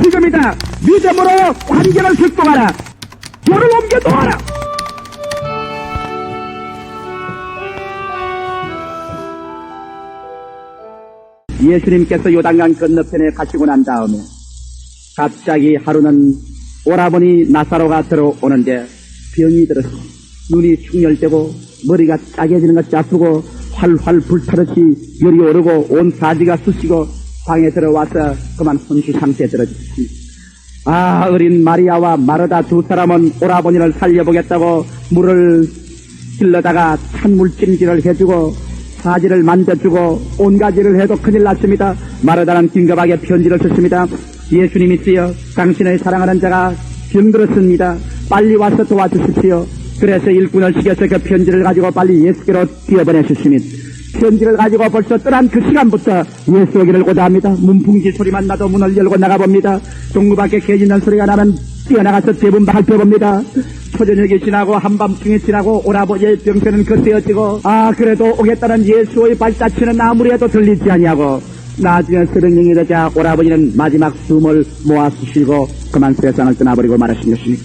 지금이다. 믿음으로 관계를 극복하라. 저를 옮겨놓아라. 예수님께서 요단강 건너편에 가시고 난 다음에 갑자기 하루는 오라버니 나사로가 들어오는데 병이 들었어. 눈이 충혈되고 머리가 짜개지는 것이 아프고 활활 불타듯이 열이 오르고 온 사지가 쑤시고 방에 들어와서 그만 혼수 상태에 들어졌습니다. 아, 어린 마리아와 마르다 두 사람은 오라버니를 살려보겠다고 물을 길러다가 찬물 찜질을 해주고 사지를 만져주고 온 가지를 해도 큰일 났습니다. 마르다는 긴급하게 편지를 썼습니다. 예수님이시여, 당신의 사랑하는 자가 병들었습니다. 빨리 와서 도와주십시오. 그래서 일꾼을 시켜서 그 편지를 가지고 빨리 예수께로 뛰어보내셨습니다. 편지를 가지고 벌써 떠난 그 시간부터 예수 오기를 고대합니다. 문풍지 소리만 나도 문을 열고 나가봅니다. 동무 밖에 개짖는 소리가 나면 뛰어나가서 대분 발표봅니다. 초저녁이 지나고 한밤중이 지나고 오라버니의 병세는 거세어지고 그래도 오겠다는 예수의 발자취는 아무리 해도 들리지 아니하고 나중에 새벽경이 되자 오라버니는 마지막 숨을 모아서 쉬고 그만 세상을 떠나버리고 말하신 것입니다.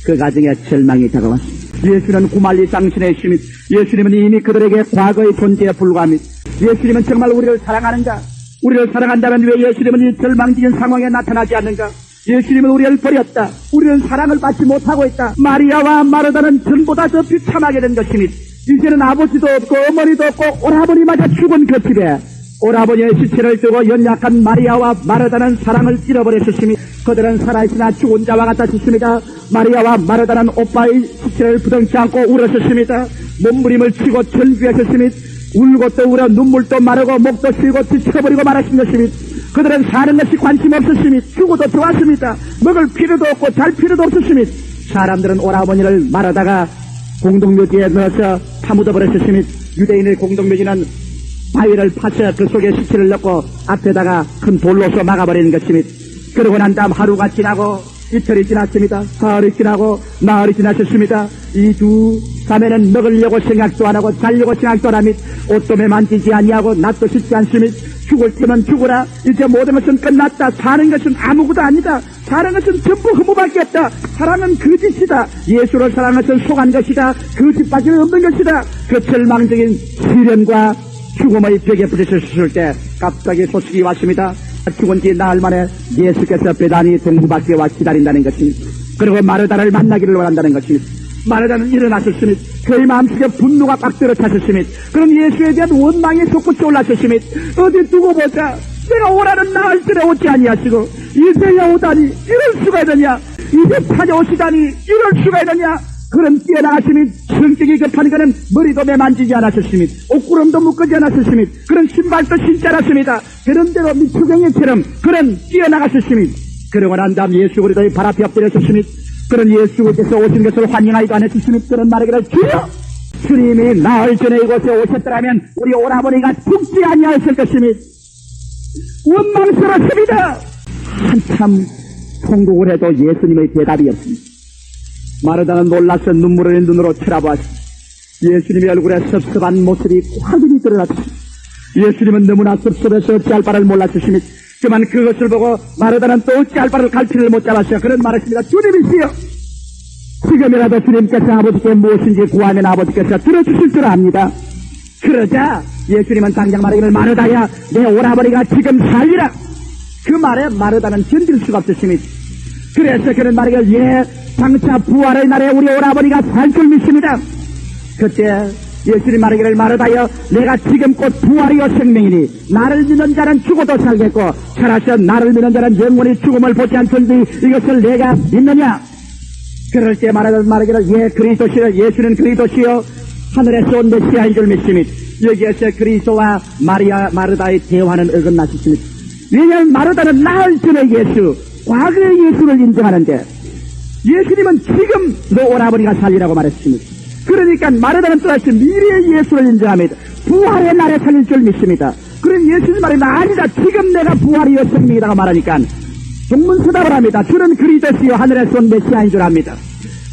그 가정에 절망이 다가왔습니다. 예수는 구말리 당신의 힘이, 예수님은 이미 그들에게 과거의 존재에 불과합니다. 예수님은 정말 우리를 사랑하는가? 우리를 사랑한다면 왜 예수님은 이 절망적인 상황에 나타나지 않는가? 예수님은 우리를 버렸다. 우리는 사랑을 받지 못하고 있다. 마리아와 마르다는 전보다 더 비참하게 된 것입니다. 이제는 아버지도 없고 어머니도 없고 오라버니마저 죽은 그 집에 오라버니의 시체를 두고 연약한 마리아와 마르다는 사랑을 잃어버렸습니다. 그들은 살아있으나 죽은 자와 같았습니다. 마리아와 마르다는 오빠의 시체를 부둥치 않고 울었습니다. 몸부림을 치고 절규했습니다. 울고 또 울어 눈물도 마르고 목도 쉬고 지쳐버리고 말았던 것입니다. 그들은 사는 것이 관심 없었습니다. 죽어도 좋았습니다. 먹을 필요도 없고 잘 필요도 없었습니다. 사람들은 오라버니를 마르다가 공동묘지에 넣어서 파묻어버렸습니다. 유대인의 공동묘지는 바위를 파서 그 속에 시체를 넣고 앞에다가 큰 돌로서 막아버리는 것입니다. 그러고 난 다음 하루가 지나고 이틀이 지났습니다. 사흘이 지나고 나흘이 지났습니다. 이 두 자매는 먹으려고 생각도 안 하고 자려고 생각도 안 합니다. 옷도 만지지 아니하고 낫도 씻지 않습니다. 죽을 테면 죽으라. 이제 모든 것은 끝났다. 사는 것은 아무것도 아니다. 사는 것은 전부 허무밖에 없다. 사랑은 거짓이다. 예수를 사랑한 것은 속한 것이다. 거짓밖에 없는 것이다. 그 절망적인 시련과 죽음의 벽에 부딪혔을 때 갑자기 소식이 왔습니다. 죽은 지 나흘 만에 예수께서 베다니 동부밖에 와 기다린다는 것입니다. 그리고 마르다를 만나기를 원한다는 것입니다. 마르다는 일어났었습니다. 그의 마음속에 분노가 꽉 들어찼었습니다. 그럼 예수에 대한 원망이 솟구쳐 올랐었습니다. 어디 두고 보자. 내가 오라는 나흘 전에 오지 아니하시고 이제야 오다니 이럴 수가 있느냐. 이제 찾아오시다니 이럴 수가 있느냐. 그런 뛰어나가심이 성격이 급한 그는 머리도 매만지지 않았었습니다. 옷구름도 묶지 않았었습니다. 그런 신발도 신지 않았습니다. 그런 대로 미추경이처럼 그런 뛰어나갔었습니다. 그러고 난 다음 예수 그리스도의 발 앞에 엎드렸었습니다. 그런 예수께서 오신 것을 환영하지도 않았었습니다. 그런 말하기를 주여 주님이 나흘 전에 이곳에 오셨더라면 우리 오라버니가 죽지 아니하였을 것입니다. 원망스럽습니다. 한참 통곡을 해도 예수님의 대답이 없습니다. 마르다는 놀라서 눈물을 눈으로 쳐다보았습니다. 예수님의 얼굴에 섭섭한 모습이 확연히 드러났습니다. 예수님은 너무나 섭섭해서 어찌할 바를 몰랐습니다. 그만 그것을 보고 마르다는 또 어찌할 바를 갈피를 못 잡았어요. 그런 말했습니다. 주님이시여, 지금이라도 주님께서 아버지께 무엇인지 구하면 아버지께서 들어주실 줄 압니다. 그러자 예수님은 당장 말하기를 마르다야, 내 오라버니가 지금 살리라. 그 말에 마르다는 견딜 수가 없었습니다. 그래서 그런 말하기를 장차 부활의 날에 우리 오라버니가 살 줄 믿습니다. 그때 예수님 말하기를 마르다여, 내가 지금 곧 부활이요 생명이니 나를 믿는 자는 죽어도 살겠고 살아서 나를 믿는 자는 영원히 죽음을 보지 않던지 이것을 내가 믿느냐. 그럴 때 말하기를 그리스도시여, 예수는 그리스도시여 하늘에서 온 메시아인 줄 믿습니다. 여기에서 그리스도와 마르다의 대화는 어긋났습니다. 왜냐하면 마르다는 나흘 전에 예수, 과거의 예수를 인정하는데 예수님은 지금 너 오라버니가 살리라고 말했습니다. 그러니까 마르다는 또다시 미래의 예수를 인정합니다. 부활의 날에 살릴 줄 믿습니다. 그럼 예수님 말이 아니다. 지금 내가 부활이요 생명이라고 말하니까 동문서답을 합니다. 주는 그리스도시요 하늘에서 온 메시아인 줄 압니다.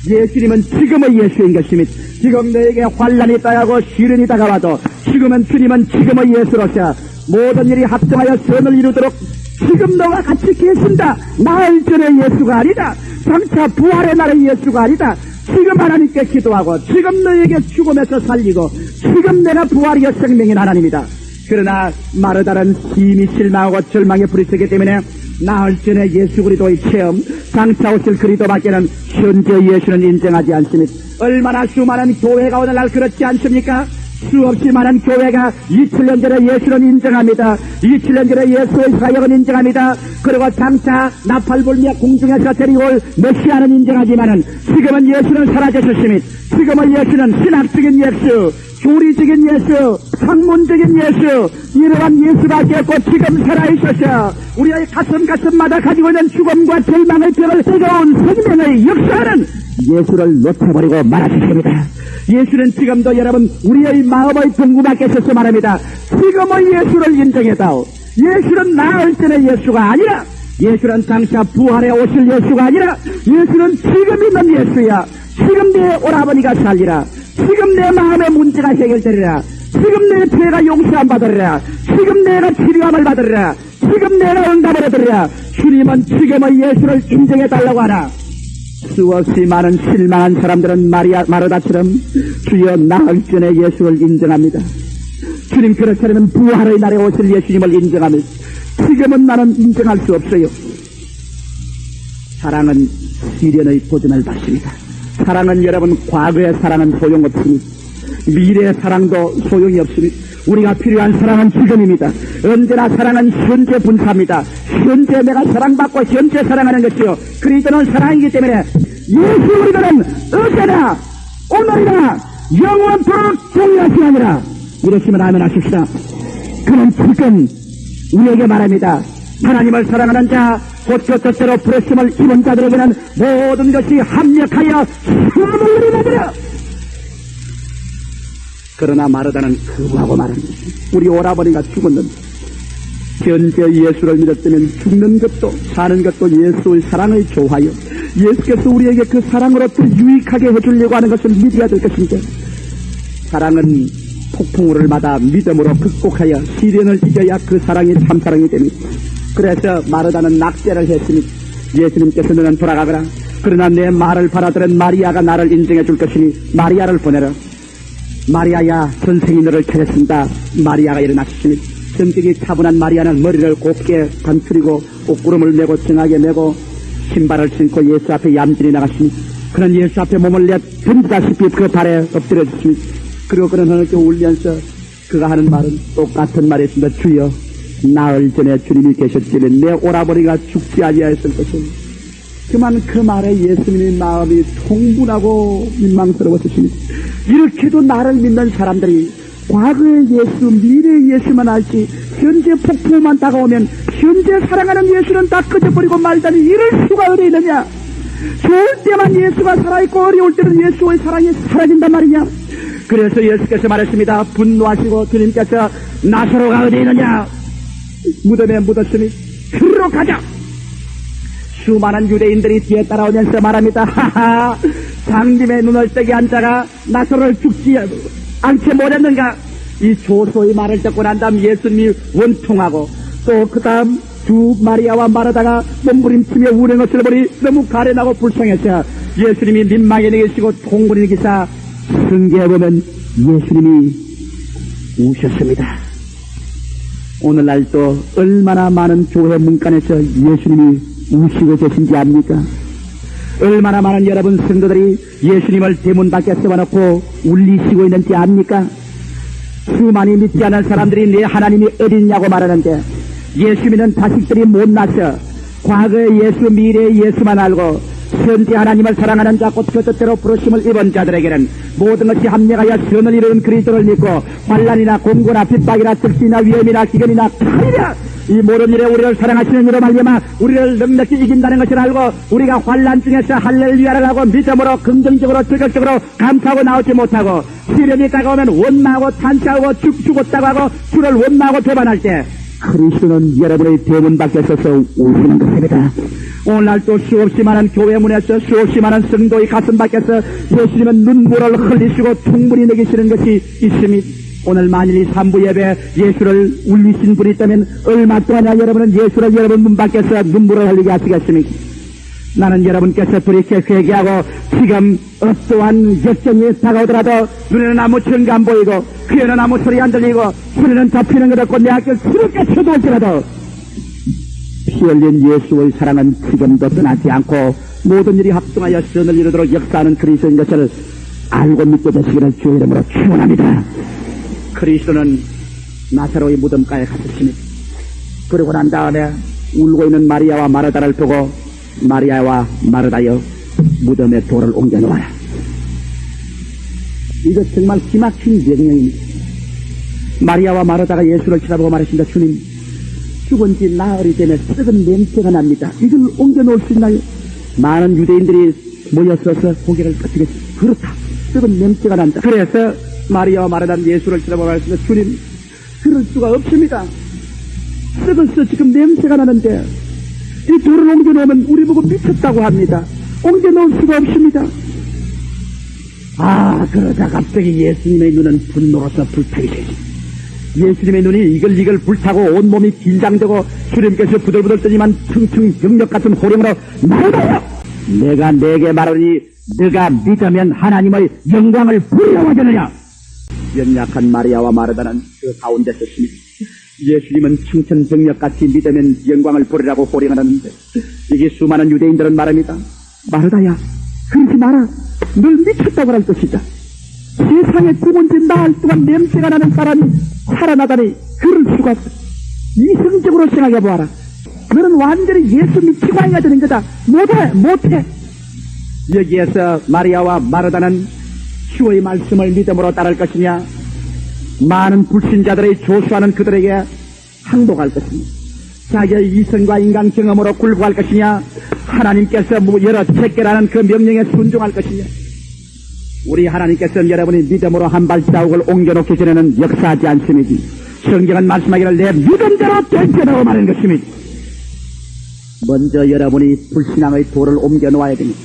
예수님은 지금의 예수인 것입니다. 지금 너에게 환란이 따가고 시련이 다가와도 지금은 주님은 지금의 예수로서 모든 일이 합정하여 선을 이루도록 지금 너와 같이 계신다. 나흘 전에 예수가 아니다. 장차 부활의 날의 예수가 아니다. 지금 하나님께 기도하고 지금 너에게 죽음에서 살리고 지금 내가 부활이여 생명인 하나님이다. 그러나 마르다는 심히 실망하고 절망에 부딪히기 때문에 나흘 전에 예수 그리스도의 체험, 장차 오실 그리스도밖에는 현재 예수는 인정하지 않습니다. 얼마나 수많은 교회가 오늘날 그렇지 않습니까? 수없이 많은 교회가 2000년 전에 예수는 인정합니다. 2000년 전에 예수의 사역은 인정합니다. 그리고 장차 나팔불며 공중에서 데리고 올 메시아는 인정하지만은 지금은 예수는 사라졌습니다. 지금은 예수는 신학적인 예수, 교리적인 예수, 학문적인 예수, 이러한 예수밖에 없고 지금 살아있어서 우리의 가슴마다 가지고 있는 죽음과 절망의 벽을 뜨거운 생명의 역사는 예수를 놓쳐버리고 말았습니다. 예수는 지금도 여러분 우리의 마음의 동구 밖에 있어서 말합니다. 지금의 예수를 인정했다오. 예수는 나흘 전의 예수가 아니라, 예수는 장차 부활에 오실 예수가 아니라 예수는 지금 있는 예수야. 지금 내 오라버니가 살리라. 지금 내 마음의 문제가 해결되리라. 지금 내 죄가 용서함 받으리라. 지금 내가 치료함을 받으리라. 지금 내가 응답을 얻으리라. 주님은 지금의 예수를 인정해달라고 하나. 수없이 많은 실망한 사람들은 마르다처럼 주여 나흘 전에 예수를 인정합니다. 주님 그렇지 않으면 부활의 날에 오실 예수님을 인정합니다. 지금은 나는 인정할 수 없어요. 사랑은 시련의 도전을 받습니다. 사랑은 여러분 과거의 사랑은 소용없습니다. 미래의 사랑도 소용이 없습니다. 우리가 필요한 사랑은 지금입니다. 언제나 사랑은 현재 분사입니다. 현재 내가 사랑받고 현재 사랑하는 것이요. 그리스도는 사랑이기 때문에 예수 그리스도는 어제나 오늘이나 영원토록 동일하시느니라. 이러시면 아멘 하십시다. 그는 지금 우리에게 말합니다. 하나님을 사랑하는 자, 곧 그 뜻대로 부르심을 입은 자들에게는 모든 것이 합력하여 선을 이루느니라. 그러나 마르다는 거부하고 말합니다. 우리 오라버니가 죽었는데 현재 예수를 믿었다면 죽는 것도 사는 것도 예수의 사랑의 조화요. 예수께서 우리에게 그 사랑으로 또 유익하게 해주려고 하는 것을 믿어야 될 것인데, 사랑은 폭풍우를 받아 믿음으로 극복하여 시련을 이겨야 그 사랑이 참사랑이 됩니다. 그래서 마르다는 낙제를 했습니다. 예수님께서 너는 돌아가거라. 그러나 내 말을 받아들은 마리아가 나를 인정해 줄 것이니 마리아를 보내라. 마리아야, 선생이 너를 찾았습니다. 마리아가 일어났습니다. 성격이 차분한 마리아는 머리를 곱게 감추리고 옷구름을 메고 정하게 메고 신발을 신고 예수 앞에 얌전히 나갔습니다. 그는 예수 앞에 몸을 던지다시피 그 발에 엎드려졌습니다. 그리고 그는 하늘께 울면서 그가 하는 말은 똑같은 말이었습니다. 주여, 나흘 전에 주님이 계셨지만 내 오라버니가 죽지 아니하였을 것입니다. 그만 그 말에 예수님의 마음이 통분하고 민망스러웠습니다. 이렇게도 나를 믿는 사람들이 과거의 예수, 미래의 예수만 알지 현재 폭풍만 다가오면 현재 사랑하는 예수는 다 꺼져버리고 말다니 이럴 수가 어디 있느냐. 좋을 때만 예수가 살아있고 어려울 때는 예수의 사랑이 사라진단 말이냐. 그래서 예수께서 말했습니다. 분노하시고 주님께서 나사로가 어디 있느냐. 무덤에 묻었으니 그리로 가자. 수많은 유대인들이 뒤에 따라오면서 말합니다. 하하, 장님의 눈을 뜨게 한 자가 나사로를 죽지 않게 못했는가. 이 조소의 말을 듣고 난 다음 예수님이 원통하고 또 그 다음 두 마리아와 마르다가 몸부림치며 우는 것을 보니 너무 가련하고 불쌍해서 예수님이 민망히 내계시고 통분이 기사 성경에 보면 예수님이 우셨습니다. 오늘날 또 얼마나 많은 교회 문간에서 예수님이 우시고 계신지 압니까? 얼마나 많은 여러분 성도들이 예수님을 대문 밖에 세워놓고 울리시고 있는지 압니까? 수많이 믿지 않은 사람들이 내 하나님이 어딨냐고 말하는데 예수 믿는 자식들이 못나서 과거의 예수, 미래의 예수만 알고 현재 하나님을 사랑하는 자, 곧 그 뜻대로 부르심을 입은 자들에게는 모든 것이 합력하여 선을 이루는 그리스도를 믿고 환난이나 공고나 핍박이나 특시나 위험이나 기근이나 칼이나 이 모든 일에 우리를 사랑하시는 이로 말미암아 우리를 넉넉히 이긴다는 것을 알고 우리가 환난 중에서 할렐루야를 하고 믿음으로 긍정적으로 적극적으로 감사하고 나오지 못하고 시련이 다가오면 원망하고 탄식하고 죽었다고 하고 주를 원망하고 배반할 때 그리스도는 여러분의 대문 밖에 서서 우시는 것입니다. 오늘날 또 수없이 많은 교회 문에서 수없이 많은 성도의 가슴 밖에서 예수님은 눈물을 흘리시고 충분히 내기시는 것이 있습니다. 오늘 만일 이 3부 예배 예수를 울리신 분이 있다면 얼마 동안이나 여러분은 예수를 여러분 문 밖에서 눈물을 흘리게 하시겠습니까? 나는 여러분께서 돌이켜 회개하고 지금 어떠한 역경이 다가오더라도 눈에는 아무 증거 안 보이고 귀에는 아무 소리 안 들리고 소리는 덮이는 것 없고 내 앞을 수롭게 쳐도올지라도 피 흘린 예수의 사랑은 지금도 떠나지 않고 모든 일이 합동하여 선을 이루도록 역사하는 그리스도인 것을 알고 믿게 되시기를 주의 이름으로 축원합니다. 그리스도는 나사로의 무덤가에 갔습니다. 그러고 난 다음에 울고 있는 마리아와 마르다를 보고 마리아와 마르다여 무덤에 돌을 옮겨 놓아라. 이거 정말 기막힌 명령입니다. 마리아와 마르다가 예수를 쳐다보고 말했습니다. 주님, 죽은 지 나흘이 되면 썩은 냄새가 납니다. 이걸 옮겨 놓을 수 있나요? 많은 유대인들이 모여서서 고개를 끄덕였습니다. 그렇다. 썩은 냄새가 난다. 그래서 마리아와 마르다는 예수를 쳐다보고 말했습니다. 주님, 그럴 수가 없습니다. 썩어서 지금 냄새가 나는데 이 돌을 옮겨 놓으면 우리 보고 미쳤다고 합니다. 옮겨 놓을 수가 없습니다. 그러자 갑자기 예수님의 눈은 분노로서 불타게 되지. 예수님의 눈이 이걸 불타고 온몸이 긴장되고 주님께서 부들부들 떠지만 층층 병력 같은 호령으로 말하여 내가 내게 말하니 네가 믿으면 하나님의 영광을 보리라고 하겠느냐. 연약한 마리아와 마르다는 그 가운데 섰습니다. 예수님은 청천벽력같이 믿으면 영광을 보리라고 호령하는데 이게 수많은 유대인들은 말합니다. 마르다야, 그러지 마라. 널 미쳤다고 할 것이다. 세상에 죽은 지 나흘 동안 냄새가 나는 사람이 살아나다니 그럴 수가 없어. 이성적으로 생각해 보아라. 너는 완전히 예수 미치고 아니가 되는 거다. 못해. 여기에서 마리아와 마르다는 주의 말씀을 믿음으로 따를 것이냐, 많은 불신자들의 조수하는 그들에게 항복할 것이냐, 자기의 이성과 인간 경험으로 굴복할 것이냐, 하나님께서 여러 체계라는 그 명령에 순종할 것이냐. 우리 하나님께서는 여러분이 믿음으로 한 발자국을 옮겨놓기 전에는 역사하지 않습니다. 성경은 말씀하기를 내 믿음대로 된다고 말하는 것입니다. 먼저 여러분이 불신앙의 돌을 옮겨놓아야 됩니다.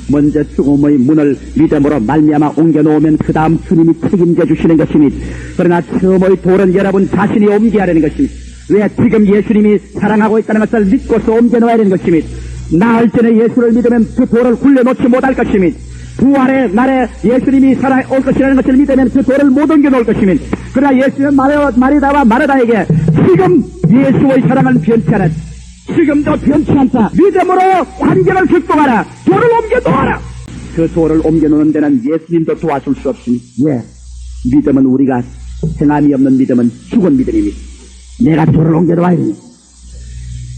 먼저 죽음의 문을 믿음으로 말미암아 옮겨놓으면 그 다음 주님이 책임져 주시는 것입니다. 그러나 처음의 돌은 여러분 자신이 옮겨야 하는 것입니다. 왜? 지금 예수님이 사랑하고 있다는 것을 믿고서 옮겨놓아야 하는 것입니다. 나흘 전에 예수를 믿으면 그 돌을 굴려놓지 못할 것입니다. 부활의 날에 예수님이 살아올 것이라는 것을 믿으면 그 돌을 못 옮겨놓을 것입니다. 그러나 예수님은 마리다와 마르다에게 지금 예수의 사랑은 변치 않았다. 지금도 변치 않다. 믿음으로 환경을 극복하라. 돌을 옮겨놓아라. 그 돌을 옮겨놓는 데는 예수님도 도와줄 수 없습니다. 왜? 믿음은 우리가 행함이 없는 믿음은 죽은 믿음입니다. 내가 돌을 옮겨놓아야 됩니다.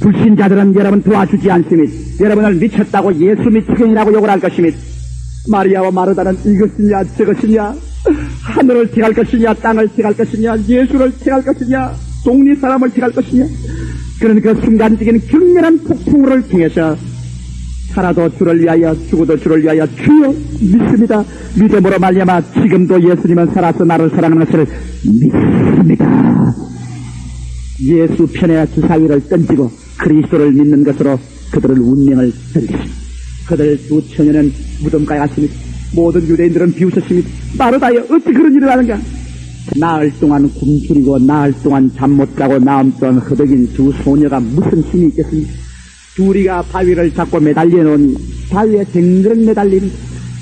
불신자들은 여러분 도와주지 않습니다. 여러분을 미쳤다고 예수 미치겠이라고 욕을 할 것입니다. 마리아와 마르다는 이것이냐 저것이냐, 하늘을 택할 것이냐 땅을 택할 것이냐, 예수를 택할 것이냐 독립 사람을 택할 것이냐, 그런 그 순간적인 격렬한 폭풍우를 통해서 살아도 주를 위하여 죽어도 주를 위하여 주여 믿습니다. 믿음으로 말미암아 지금도 예수님은 살아서 나를 사랑하는 것을 믿습니다. 예수 편에 주사위를 던지고 그리스도를 믿는 것으로 그들의 운명을 던지십니다. 그들 두 처녀는 무덤가에 갔습니다. 모든 유대인들은 비웃었습니다. 마르다여, 어찌 그런 일을 하는가? 나흘 동안 굶주리고 나흘 동안 잠 못 자고 나흘 동안 허덕인 두 소녀가 무슨 힘이 있겠습니까? 둘이가 바위를 잡고 매달려 놓으니 바위에 댕그렁 매달립니다.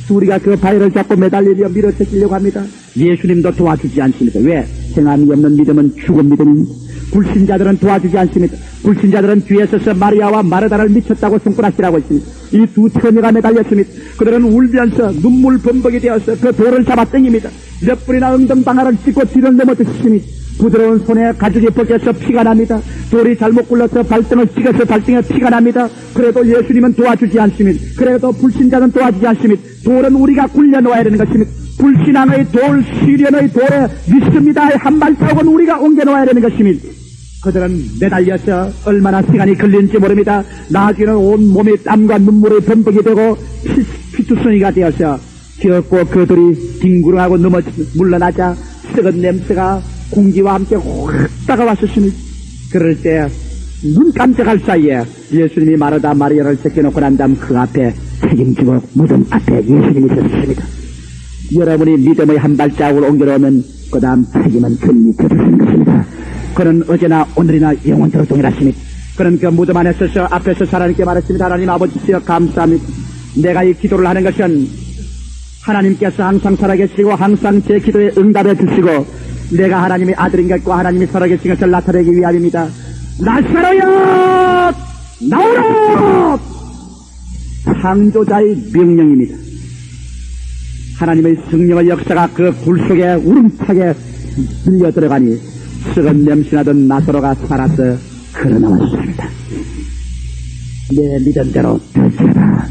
둘이가 그 바위를 잡고 매달리려 밀어제끼려고 합니다. 예수님도 도와주지 않습니다. 왜? 행함이 없는 믿음은 죽은 믿음입니다. 불신자들은 도와주지 않습니다. 불신자들은 뒤에 서서 마리아와 마르다를 미쳤다고 손가락질하고 있습니다. 이 두 처녀가 매달렸습니다. 그들은 울면서 눈물 범벅이 되어서 그 돌을 잡아 당깁니다. 몇 분이나 엉덩방아를 찢고 뒤를 넘어뜨십니다. 부드러운 손에 가죽이 벗겨서 피가 납니다. 돌이 잘못 굴러서 발등을 찍어서 발등에 피가 납니다. 그래도 예수님은 도와주지 않습니다. 그래도 불신자는 도와주지 않습니다. 돌은 우리가 굴려놓아야 되는 것입니다. 불신앙의 돌, 시련의 돌에 믿습니다. 한 발자국은 우리가 옮겨놓아야 되는 것입니다. 그들은 매달려서 얼마나 시간이 걸리는지 모릅니다. 나중에는 온 몸이 땀과 눈물의 범벅이 되고 피투성이가 되어서 기었고 그들이 뒹구르하고 물러나자 썩은 냄새가 공기와 함께 확 다가왔었습니다. 그럴 때 눈 깜짝할 사이에 예수님이 마르다 마리아를 제껴놓고 난 다음 그 앞에 책임지고 무덤 앞에 예수님이 섰습니다. 여러분이 믿음의 한 발자국을 옮겨놓으면 그 다음 책임은 그님이 져주시는 것입니다. 그는 어제나 오늘이나 영원토록 동일하십니다. 그는 그 무덤 안에 서서 앞에서 하나님께 말했습니다. 하나님 아버지시여 감사합니다. 내가 이 기도를 하는 것은 하나님께서 항상 살아계시고 항상 제 기도에 응답해 주시고 내가 하나님의 아들인 것과 하나님이 살아계신 것을 나타내기 위함입니다. 나사로야 나오라! 창조자의 명령입니다. 하나님의 성령의 역사가 그 굴 속에 우름차게 밀려 들어가니 썩은 냄새나던 나사로가 살아서 걸어나왔습니다. 내 믿음대로 되시라.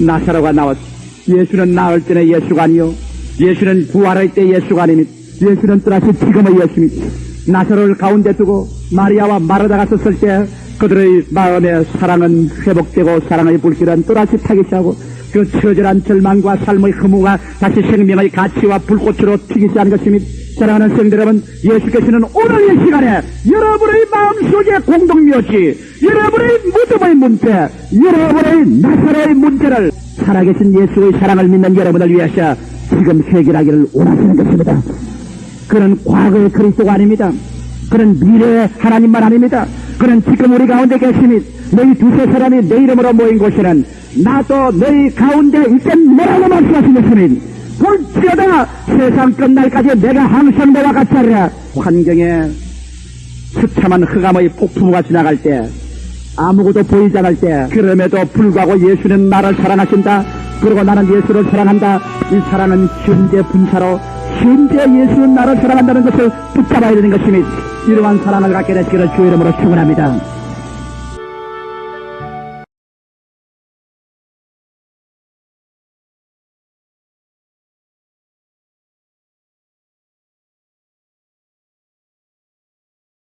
나사로가 나왔습니다. 예수는 나을 때는 예수가 아니요 예수는 부활할 때 예수가 아닙니다. 예수는 또다시 지금의 예수입니다. 나사로를 가운데 두고 마리아와 마르다가 섰을 때 그들의 마음에 사랑은 회복되고 사랑의 불길은 또다시 타기 시작하고 그 처절한 절망과 삶의 허무가 다시 생명의 가치와 불꽃으로 튀기 시작한 것입니다. 사랑하는 성도 여러분, 예수께서는 오늘 이 시간에 여러분의 마음속에 공동묘지, 여러분의 무덤의 문제, 여러분의 나사로의 문제를 살아계신 예수의 사랑을 믿는 여러분을 위하여 지금 해결하기를 원하시는 것입니다. 그는 과거의 그리스도가 아닙니다. 그는 미래의 하나님만 아닙니다. 그는 지금 우리 가운데 계시니 너희 두세 사람이 내 이름으로 모인 곳에는 나도 너희 가운데 있겠노라고 말씀하신 것이니 볼지어다 세상 끝날까지 내가 항상 너와 같이 하리라. 환경에 처참한 흑암의 폭풍우가 지나갈 때 아무것도 보이지 않을 때 그럼에도 불구하고 예수는 나를 사랑하신다. 그리고 나는 예수를 사랑한다. 이 사랑은 현재 분사로 현재 예수는 나를 사랑한다는 것을 붙잡아야 되는 것이니 이러한 사랑을 갖게 되시기를 주의 이름으로 축원합니다.